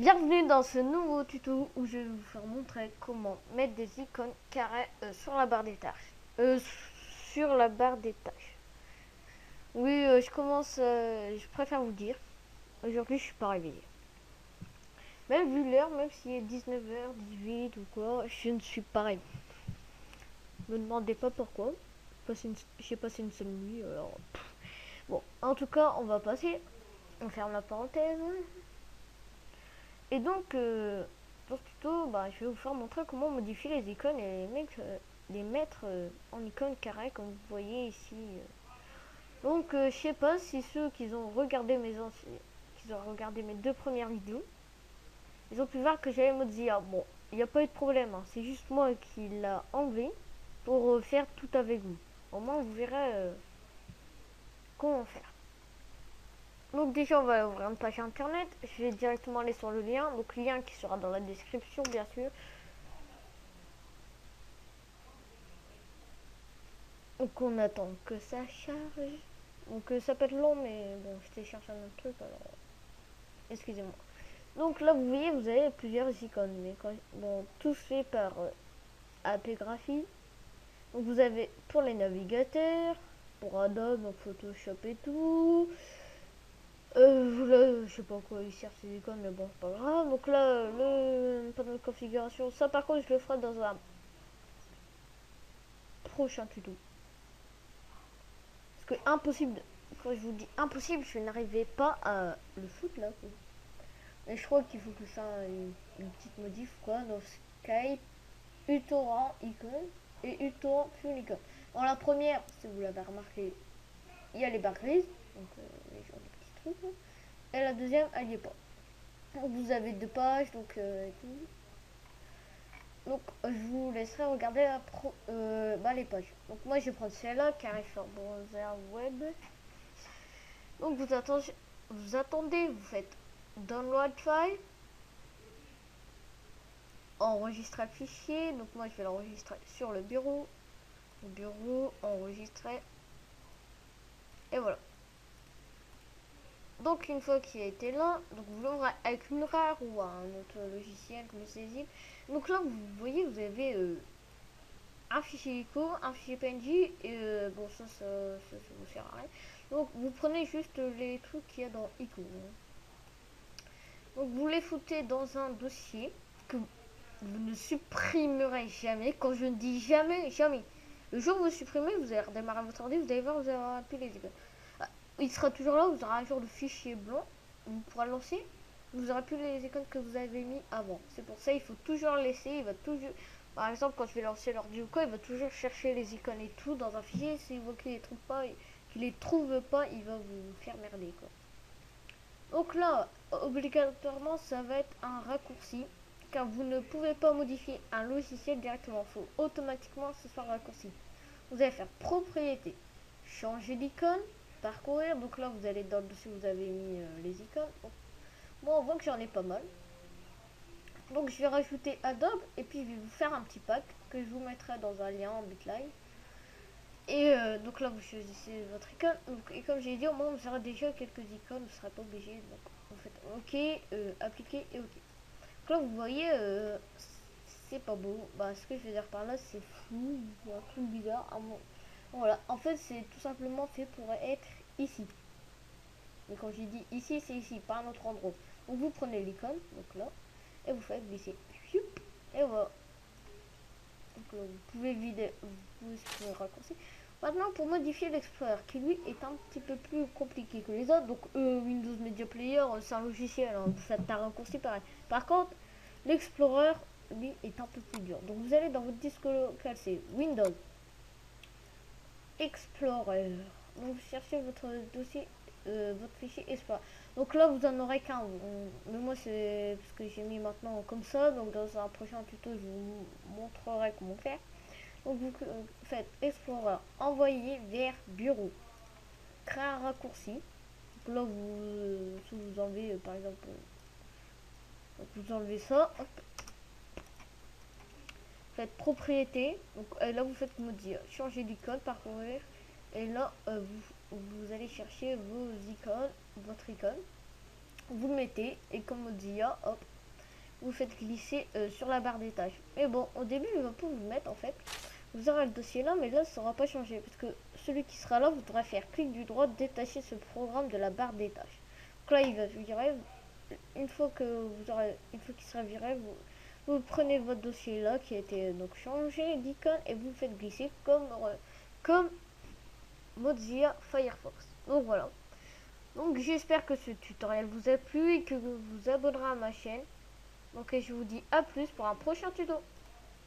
Bienvenue dans ce nouveau tuto où je vais vous faire montrer comment mettre des icônes carrées sur la barre des tâches. Sur la barre des tâches. Oui, je préfère vous dire, aujourd'hui je suis pas réveillée. Même vu l'heure, même s'il est 19h18 ou quoi, je ne suis pas réveillée. Ne me demandez pas pourquoi. J'ai passé une seule nuit, alors... Bon, en tout cas, on ferme la parenthèse. Et donc, dans ce tuto, je vais vous faire montrer comment modifier les icônes et les mettre en icône carrée, comme vous voyez ici. Donc, je sais pas si ceux qui ont regardé mes deux premières vidéos, ils ont pu voir que j'avais Mozilla. Bon, il n'y a pas eu de problème, hein. C'est juste moi qui l'a enlevé pour faire tout avec vous. Au moins, vous verrez comment faire. Donc déjà on va ouvrir une page internet, je vais directement aller sur le lien, donc lien qui sera dans la description bien sûr. Donc on attend que ça charge. Donc ça peut être long mais bon je télécharge un autre truc alors excusez-moi. Donc là vous voyez vous avez plusieurs icônes mais bon tout fait par AppGraphie. Donc vous avez pour les navigateurs, pour Adobe, donc Photoshop et tout. Là, je sais pas quoi ils servent ces icônes, mais bon, c'est pas grave. Donc là, le panneau de configuration, ça par contre, je le ferai dans un prochain tuto. Parce que impossible, quand je vous dis impossible, je n'arrivais pas à le foutre là. Mais je crois qu'il faut que ça une petite modif quoi dans Skype, uTorrent icône et uTorrent full icône. Dans la première, si vous l'avez remarqué, il y a les barres grises, donc les petits trucs. Là. Et la deuxième, elle y est pas. Donc vous avez deux pages, donc et tout. Donc je vous laisserai regarder les pages. Donc moi je vais prendre celle-là, Carrefour Browser Web. Donc vous attendez, vous faites Download File, enregistrer le fichier. Donc moi je vais l'enregistrer sur le bureau. Enregistrer. Et voilà. Donc une fois qu'il a été là, donc vous l'ouvrez avec Murare ou un autre logiciel comme Césime. Donc là vous voyez vous avez un fichier ICO, un fichier PNG et bon ça vous sert à rien. Donc vous prenez juste les trucs qu'il y a dans ICO. Donc vous les foutez dans un dossier que vous ne supprimerez jamais. Quand je ne dis jamais, jamais. Le jour où vous supprimez, vous allez redémarrer votre ordi, vous allez voir, vous aurez plus les icônes. Il sera toujours là, vous aurez un jour de fichier blanc, vous pourrez le lancer, vous aurez plus les icônes que vous avez mis avant. C'est pour ça il faut toujours laisser, il va toujours... Par exemple, quand je vais lancer l'ordi ou quoi, il va toujours chercher les icônes et tout dans un fichier. S'il voit qu'il les trouve pas, il va vous faire merder quoi. Donc là, obligatoirement, ça va être un raccourci, car vous ne pouvez pas modifier un logiciel directement. Il faut automatiquement que ce soit raccourci. Vous allez faire propriété, changer d'icône, parcourir. Donc là, vous allez dans le dossier où vous avez mis les icônes. Bon, on voit que j'en ai pas mal. Donc je vais rajouter Adobe et puis je vais vous faire un petit pack que je vous mettrai dans un lien en bitline. Et donc là vous choisissez votre icône. Donc, et comme j'ai dit, au moins vous aurez déjà quelques icônes, vous ne serez pas obligé. Donc vous faites OK, appliquer et OK. Donc là vous voyez, c'est pas beau. Ce que je veux dire par là, c'est flou, un truc bizarre. Voilà, en fait c'est tout simplement fait pour être ici. Mais quand j'ai dit ici, c'est ici, pas un autre endroit. Donc vous prenez l'icône, donc là, et vous faites glisser. Et voilà. Donc là, vous pouvez vider, vous pouvez supprimer le raccourci. Maintenant, pour modifier l'Explorer, qui lui est un petit peu plus compliqué que les autres. Donc Windows Media Player, c'est un logiciel, hein, vous faites un raccourci pareil. Par contre, l'Explorer, lui, est un peu plus dur. Donc vous allez dans votre disque local, c'est Windows Explorer. Donc vous cherchez votre dossier, votre fichier Explorer. Donc là vous en aurez qu'un. Mais moi c'est parce que j'ai mis maintenant comme ça. Donc dans un prochain tuto je vous montrerai comment faire. Donc vous faites Explorer, envoyer vers bureau, créer un raccourci. Donc là vous enlevez par exemple, vous enlevez ça. Hop. Faites propriété. Donc là vous faites modifier, changer d'icône, parcourir. Et là vous allez chercher vos icônes, votre icône. Vous le mettez et comme Mozilla, hop, vous faites glisser sur la barre des tâches. Mais bon, au début, il va pas vous mettre en fait. Vous aurez le dossier là, mais là, ça aura pas changé. Parce que celui qui sera là, vous devrez faire clic du droit, détacher ce programme de la barre des tâches. Donc là, il va virer. Une fois qu'il sera viré, vous prenez votre dossier là qui a été donc changé d'icône et vous le faites glisser comme Mozilla Firefox. Donc voilà. Donc j'espère que ce tutoriel vous a plu et que vous vous abonnerez à ma chaîne. Donc et je vous dis à plus pour un prochain tuto.